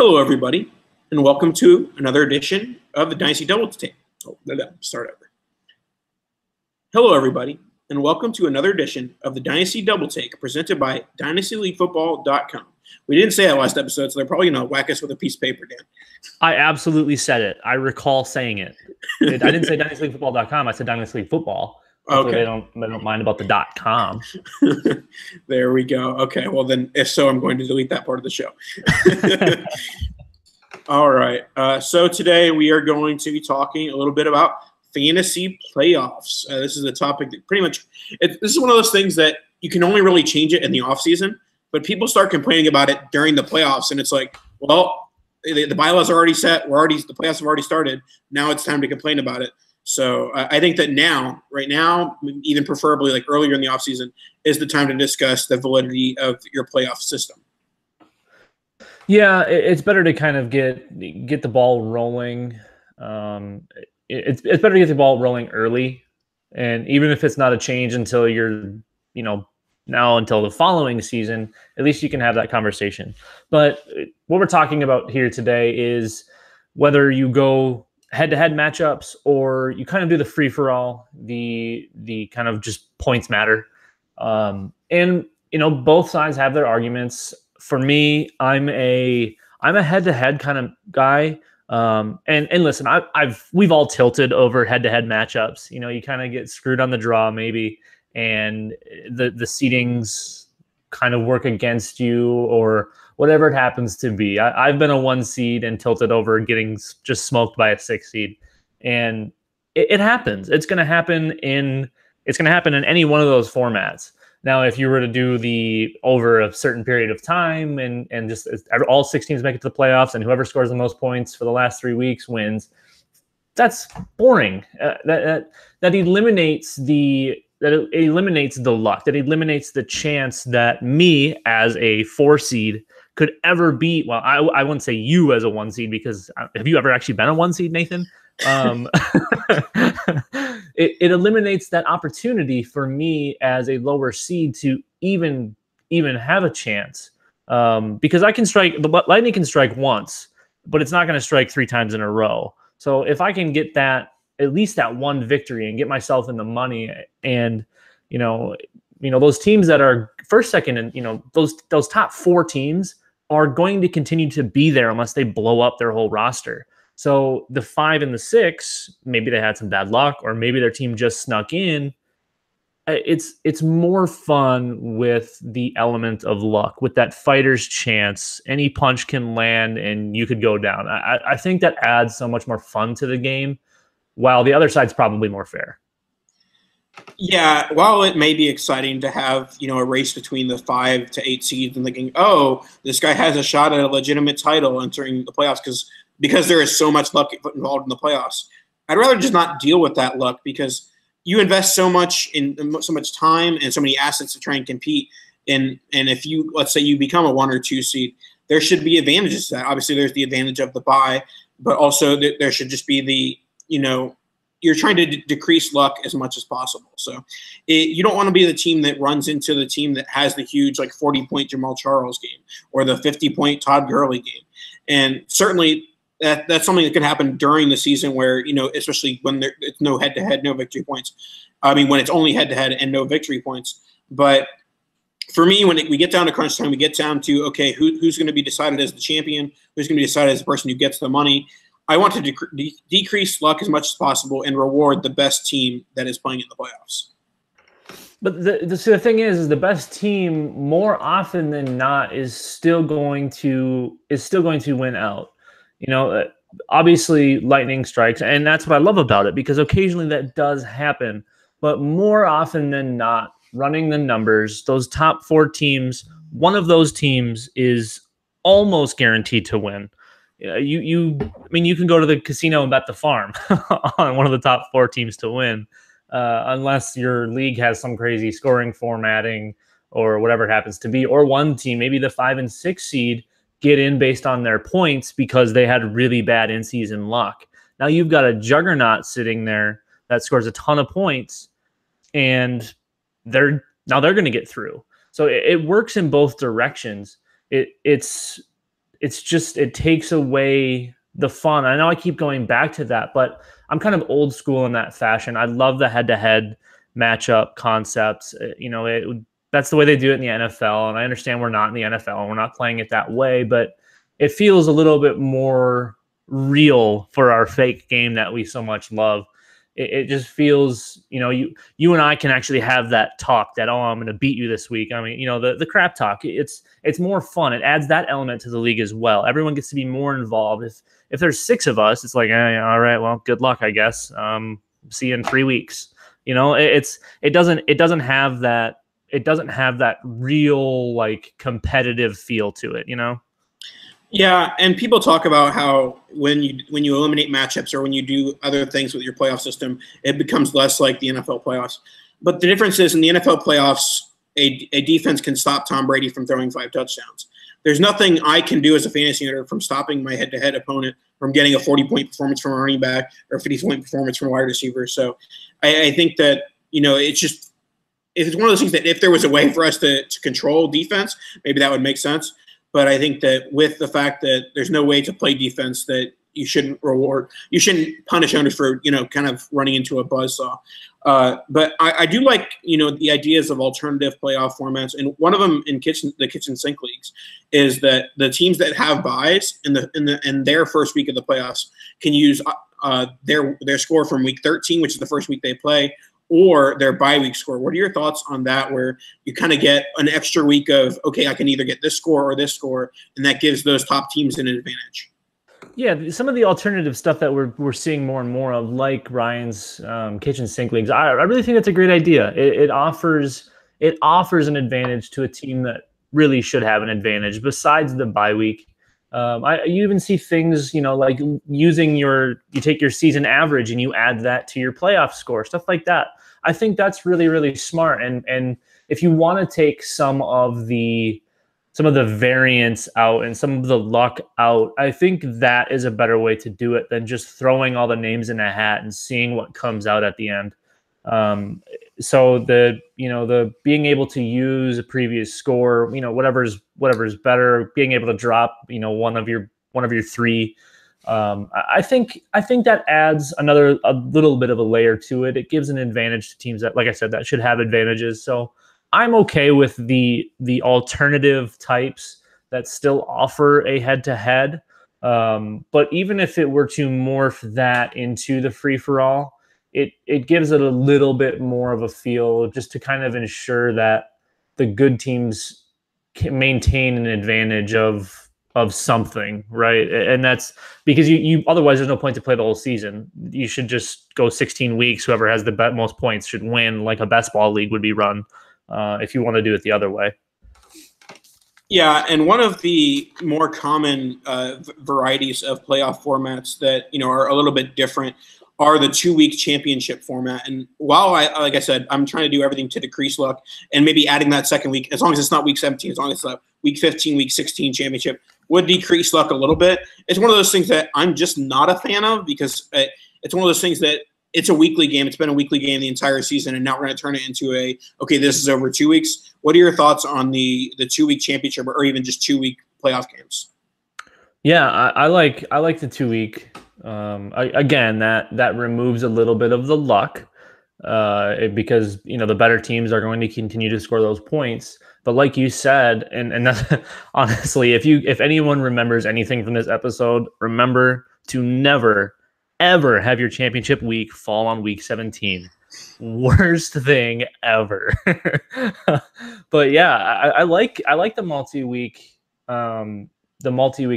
Hello, everybody, and welcome to another edition of the Dynasty Double Take. Start over. Hello, everybody, and welcome to another edition of the Dynasty Double Take presented by DynastyLeagueFootball.com. We didn't say that last episode, so they're probably going to whack us with a piece of paper, Dan. I absolutely said it. I recall saying it. I didn't say DynastyLeagueFootball.com. I said Dynasty League Football. Hopefully Okay. They don't mind about the .com. There we go. Okay, well then, if so, I'm going to delete that part of the show. All right. So today we are going to be talking a little bit about fantasy playoffs. This is a topic that pretty much this is one of those things that you can only really change it in the off season, but people start complaining about it during the playoffs, and it's like, well, the bylaws are already set. The playoffs have already started. Now it's time to complain about it. So I think that right now, even preferably like earlier in the offseason, is the time to discuss the validity of your playoff system. Yeah, it's better to kind of get the ball rolling. It's better to get the ball rolling early, and even if it's not a change until until the following season, at least you can have that conversation. But what we're talking about here today is whether you go head-to-head matchups or you kind of do the free-for-all, the kind of just points matter. And both sides have their arguments. For me, I'm a head-to-head kind of guy. And listen, we've all tilted over head-to-head matchups. You kind of get screwed on the draw maybe, and the seedings kind of work against you or whatever it happens to be. I've been a 1 seed and tilted over getting just smoked by a 6 seed, and it happens. It's going to happen in any one of those formats. Now, if you were to do the over a certain period of time and just all 6 teams make it to the playoffs and whoever scores the most points for the last 3 weeks wins, that's boring. That eliminates the luck. That eliminates the chance that me as a 4 seed could ever beat. Well, I wouldn't say you as a 1 seed, because have you ever actually been a 1 seed, Nathan? It eliminates that opportunity for me as a lower seed to even have a chance, because the Lightning can strike once, but it's not going to strike 3 times in a row. So if I can get at least that 1 victory and get myself in the money, and those teams that are first, second, and those top 4 teams are going to continue to be there unless they blow up their whole roster. So the 5 and the 6, maybe they had some bad luck, or maybe their team just snuck in. It's more fun with the element of luck, with that fighter's chance. Any punch can land and you could go down. I think that adds so much more fun to the game, while the other side's probably more fair. Yeah, while it may be exciting to have, a race between the 5 to 8 seeds and thinking, oh, this guy has a shot at a legitimate title entering the playoffs because there is so much luck involved in the playoffs, I'd rather just not deal with that luck, because you invest so much time and so many assets to try and compete. And if let's say you become a 1 or 2 seed, there should be advantages to that. Obviously, there's the advantage of the bye, but also there should just be you're trying to decrease luck as much as possible. So you don't want to be the team that runs into the team that has the huge 40-point Jamal Charles game or the 50-point Todd Gurley game. And certainly that's something that can happen during the season where, especially when it's no head-to-head, no victory points. I mean, when it's only head-to-head and no victory points. But for me, when we get down to crunch time, we get down to, okay, who's going to be decided as the champion? Who's going to be decided as the person who gets the money? I want to decrease luck as much as possible and reward the best team that is playing in the playoffs. But the thing is the best team more often than not is still going to win out. Obviously Lightning strikes, and that's what I love about it, because occasionally that does happen. But more often than not, running the numbers, those top 4 teams, one of those teams is almost guaranteed to win. You can go to the casino and bet the farm on one of the top 4 teams to win, unless your league has some crazy scoring formatting or whatever it happens to be, or one team, maybe the 5 and 6 seed, get in based on their points because they had really bad in-season luck. Now you've got a juggernaut sitting there that scores a ton of points, and they're going to get through. So it works in both directions. It's it's just, it takes away the fun. I know I keep going back to that, but I'm kind of old school in that fashion. I love the head-to-head matchup concepts. That's the way they do it in the NFL. And I understand we're not in the NFL and we're not playing it that way, but it feels a little bit more real for our fake game that we so much love. It just feels, you and I can actually have that talk that, oh, I'm going to beat you this week. I mean, the crap talk, it's more fun. It adds that element to the league as well. Everyone gets to be more involved. If there's 6 of us, it's like, all right, well, good luck, I guess. See you in 3 weeks. It doesn't have that real like competitive feel to it, Yeah, and people talk about how when you eliminate matchups or when you do other things with your playoff system, it becomes less like the NFL playoffs. But the difference is in the NFL playoffs, a defense can stop Tom Brady from throwing 5 touchdowns. There's nothing I can do as a fantasy manager from stopping my head-to-head opponent from getting a 40-point performance from a running back or a 50-point performance from a wide receiver. So I think that, it's one of those things that if there was a way for us to control defense, maybe that would make sense. But I think that with the fact that there's no way to play defense, that you shouldn't punish owners for, kind of running into a buzzsaw. But I do like, the ideas of alternative playoff formats. And one of them in the kitchen sink leagues is that the teams that have buys in their first week of the playoffs can use their score from week 13, which is the first week they play, or their bye week score. What are your thoughts on that, where you kind of get an extra week of, okay, I can either get this score or this score, and that gives those top teams an advantage? Yeah, some of the alternative stuff that we're seeing more and more of, like Ryan's kitchen sink leagues, I really think that's a great idea. It offers an advantage to a team that really should have an advantage besides the bye week. You even see things, like you take your season average and you add that to your playoff score, stuff like that. I think that's really, really smart. And if you want to take some of the variance out and some of the luck out, I think that is a better way to do it than just throwing all the names in a hat and seeing what comes out at the end. So the being able to use a previous score, whatever's better, being able to drop, one of your 3. I think that adds a little bit of a layer to it. It gives an advantage to teams that, like I said, that should have advantages. So I'm okay with the alternative types that still offer a head-to-head. But even if it were to morph that into the free-for-all, it gives it a little bit more of a feel, just to kind of ensure that the good teams can maintain an advantage of something, right? And that's because you otherwise there's no point to play the whole season. You should just go 16 weeks. Whoever has the most points should win, like a best ball league would be run, if you want to do it the other way. Yeah, and one of the more common varieties of playoff formats that are a little bit different are the 2-week championship format. And while like I said, I'm trying to do everything to decrease luck, and maybe adding that second week, as long as it's not week 17, as long as it's a week 15, week 16 championship, would decrease luck a little bit. It's one of those things that I'm just not a fan of, because it's one of those things that it's a weekly game. It's been a weekly game the entire season, and now we're going to turn it into okay, this is over 2 weeks. What are your thoughts on the 2-week championship, or even just 2-week playoff games? Yeah, I like the 2-week. Again, that removes a little bit of the luck, because the better teams are going to continue to score those points. But like you said, and that's, honestly, if anyone remembers anything from this episode, remember to never ever have your championship week fall on week 17. Worst thing ever. But yeah, I like the multi-week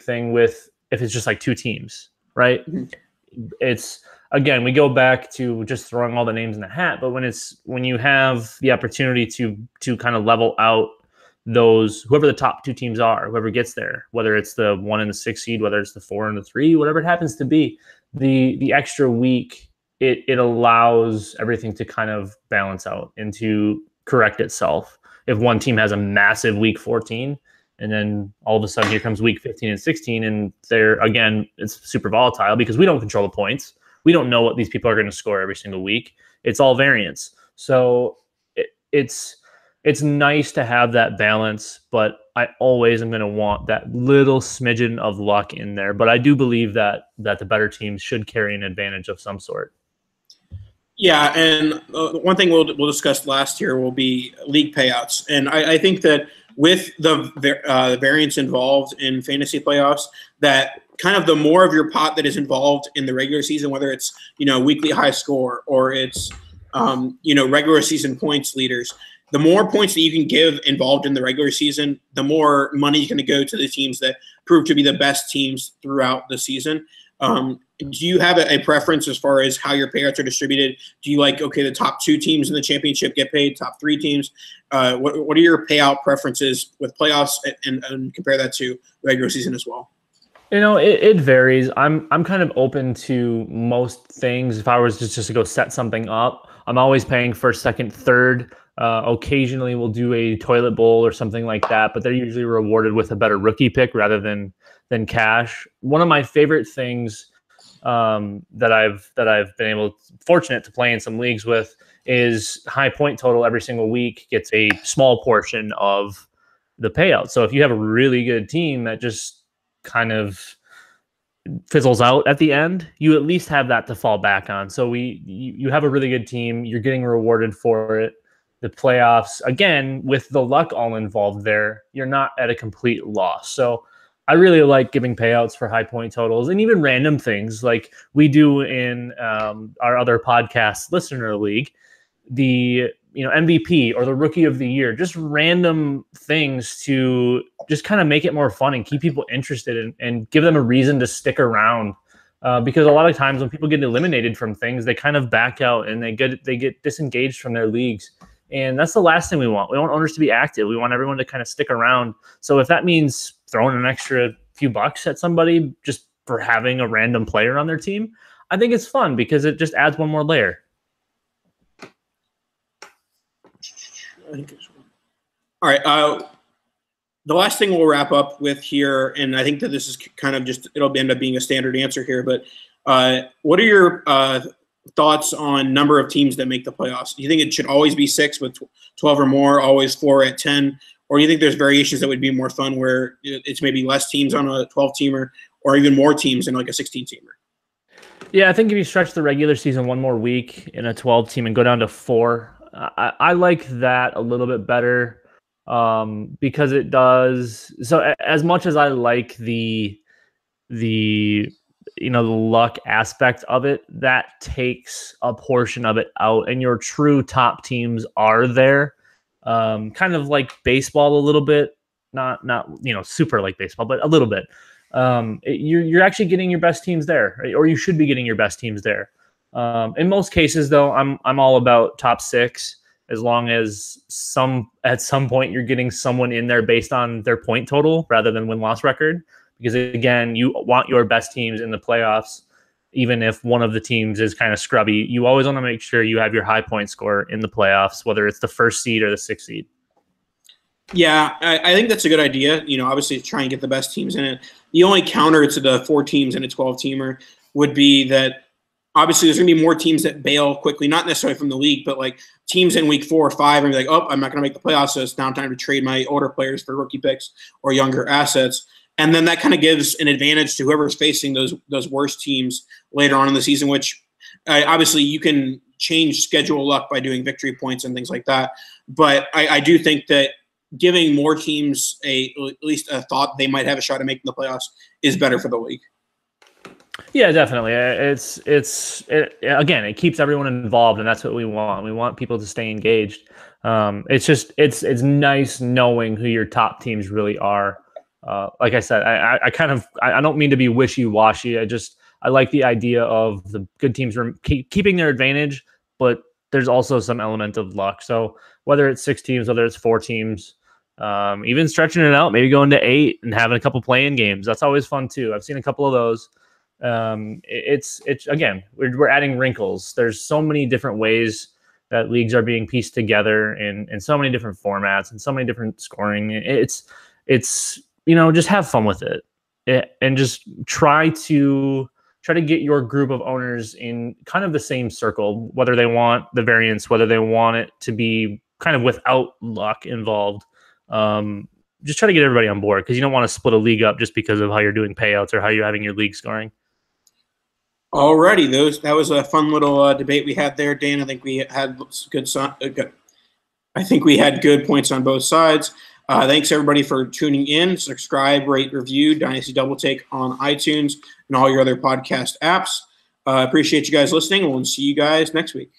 thing with, if it's just like 2 teams, right? It's, again, we go back to just throwing all the names in the hat, but when you have the opportunity to kind of level out those, whoever the top 2 teams are, whoever gets there, whether it's the 1 and the 6 seed, whether it's the 4 and the 3, whatever it happens to be, the extra week, it allows everything to kind of balance out and to correct itself. If one team has a massive week 14, and then all of a sudden here comes week 15 and 16, and it's super volatile because we don't control the points. We don't know what these people are going to score every single week. It's all variance. So it's it's nice to have that balance, but I always am going to want that little smidgen of luck in there. But I do believe that the better teams should carry an advantage of some sort. Yeah, and one thing we'll discuss last year will be league payouts, and I think that with the variance involved in fantasy playoffs, that kind of the more of your pot that is involved in the regular season, whether it's weekly high score or it's regular season points leaders, the more points that you can give involved in the regular season, the more money is going to go to the teams that prove to be the best teams throughout the season. Do you have a preference as far as how your payouts are distributed? Do you like, okay, the top 2 teams in the championship get paid, top 3 teams? What are your payout preferences with playoffs, and compare that to regular season as well? It varies. I'm kind of open to most things. If I was just to go set something up, I'm always paying first, second, third. Occasionally we'll do a toilet bowl or something like that, but they're usually rewarded with a better rookie pick rather than cash. One of my favorite things that I've been fortunate to play in some leagues with is high point total every single week gets a small portion of the payout. So if you have a really good team that just kind of fizzles out at the end, you at least have that to fall back on. So you have a really good team, you're getting rewarded for it. The playoffs, again, with the luck all involved there, you're not at a complete loss. So I really like giving payouts for high point totals and even random things like we do in our other podcast, Listener League, the MVP or the Rookie of the Year, just random things to just kind of make it more fun and keep people interested and give them a reason to stick around. Because a lot of times when people get eliminated from things, they kind of back out and they get disengaged from their leagues. And that's the last thing we want. We want owners to be active. We want everyone to kind of stick around. So if that means throwing an extra few bucks at somebody just for having a random player on their team, I think it's fun because it just adds one more layer. All right. The last thing we'll wrap up with here, and I think that this is kind of it'll end up being a standard answer here, but what are your thoughts on number of teams that make the playoffs? Do you think it should always be 6 with 12 or more, always 4 at 10? Or do you think there's variations that would be more fun where it's maybe less teams on a 12-teamer or even more teams in like a 16-teamer? Yeah, I think if you stretch the regular season one more week in a 12-team and go down to 4, I like that a little bit better because it does. So as much as I like the luck aspect of it, that takes a portion of it out, and your true top teams are there. Kind of like baseball a little bit, not super like baseball, but a little bit. You're actually getting your best teams there, right? Or you should be getting your best teams there. In most cases, though, I'm all about top 6, as long as at some point you're getting someone in there based on their point total rather than win-loss record. Because again, you want your best teams in the playoffs, even if one of the teams is kind of scrubby. You always want to make sure you have your high point score in the playoffs, whether it's the 1st seed or the 6th seed. Yeah, I think that's a good idea. Obviously try and get the best teams in it. The only counter to the 4 teams in a 12-teamer would be that obviously there's going to be more teams that bail quickly, not necessarily from the league, but like teams in week 4 or 5 and be like, oh, I'm not going to make the playoffs, so it's now time to trade my older players for rookie picks or younger assets. And then that kind of gives an advantage to whoever's facing those worst teams later on in the season, which obviously you can change schedule luck by doing victory points and things like that. But I do think that giving more teams at least a thought they might have a shot at making the playoffs is better for the league. Yeah, definitely. Again, it keeps everyone involved, and that's what we want. We want people to stay engaged. It's nice knowing who your top teams really are. Like I said, I don't mean to be wishy-washy. I like the idea of the good teams keeping their advantage, but there's also some element of luck. So whether it's 6 teams, whether it's 4 teams, even stretching it out, maybe going to 8 and having a couple play-in games, that's always fun too. I've seen a couple of those. It's again, we're adding wrinkles. There's so many different ways that leagues are being pieced together in so many different formats and so many different scoring. It's just have fun with it and just try to get your group of owners in kind of the same circle, whether they want the variance, whether they want it to be kind of without luck involved. Just try to get everybody on board, because you don't want to split a league up just because of how you're doing payouts or how you're having your league scoring. Alrighty, that was a fun little debate we had there, Dan. I think we had good points on both sides. Thanks everybody for tuning in. Subscribe, rate, review Dynasty Double Take on iTunes and all your other podcast apps. Appreciate you guys listening. We'll see you guys next week.